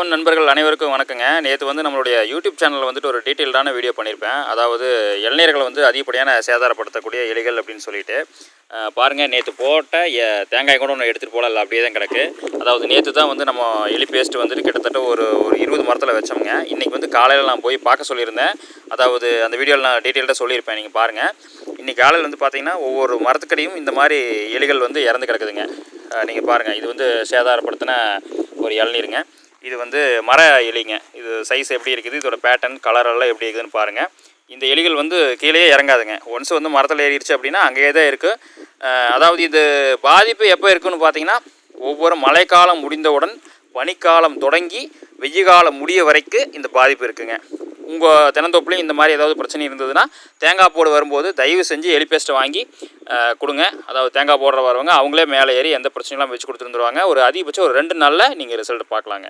வேளாண் நண்பர்கள் அனைவருக்கும் வணக்கங்க. நேற்று வந்து நம்மளுடைய யூடியூப் சேனலில் வந்துட்டு ஒரு டீட்டெயில்டான வீடியோ பண்ணியிருப்பேன். அதாவது இளநீர்களை வந்து அதிகப்படியான சேதாரப்படுத்தக்கூடிய எலிகள் அப்படின்னு சொல்லிட்டு பாருங்கள். நேற்று போட்ட தேங்காய் கூட ஒன்று எடுத்துகிட்டு போகல, அப்படியே தான் கிடக்கு. அதாவது நேற்று தான் வந்து நம்ம எலி பேஸ்ட்டு வந்துட்டு கிட்டத்தட்ட ஒரு 20 மரத்தில் வச்சோம்ங்க. இன்றைக்கி வந்து காலையில் நான் போய் பார்க்க சொல்லியிருந்தேன். அதாவது அந்த வீடியோவில் நான் டீட்டெயில்டாக சொல்லியிருப்பேன், நீங்கள் பாருங்கள். இன்றைக்கி காலையில் வந்து பார்த்திங்கன்னா ஒவ்வொரு மரத்துக்கடியும் இந்த மாதிரி எலிகள் வந்து இறந்து கிடக்குதுங்க. நீங்கள் பாருங்கள், இது வந்து சேதாரப்படுத்தின ஒரு இளநீருங்க. இது வந்து மர எலிங்க. இது சைஸ் எப்படி இருக்குது, இதோட பேட்டர்ன் கலரெல்லாம் எப்படி இருக்குதுன்னு பாருங்கள். இந்த எலிகள் வந்து கீழே இறங்காதுங்க. ஒன்ஸ் வந்து மரத்தில் ஏறிடுச்சு அப்படின்னா அங்கேயே தான் இருக்குது. அதாவது இது பாதிப்பு எப்போ இருக்குதுன்னு பார்த்தீங்கன்னா, ஒவ்வொரு மழைக்காலம் முடிந்தவுடன் பனிக்காலம் தொடங்கி வெய்ய காலம் முடிய வரைக்கும் இந்த பாதிப்பு இருக்குதுங்க. உங்கள் தென்னந்தோப்புலையும் இந்த மாதிரி ஏதாவது பிரச்சனை இருந்ததுன்னா, தேங்காய் போடு வரும்போது தயவு செஞ்சு எலி பேஸ்ட்டை வாங்கி கொடுங்க. அதாவது தேங்காய் போடுற வரவங்க அவங்களே மேலே ஏறி எந்த பிரச்சனையும் வச்சு கொடுத்துருந்துருவாங்க. ஒரு அதிகபட்சம் ஒரு 2 நாளில் நீங்கள் ரிசல்ட் பார்க்கலாங்க.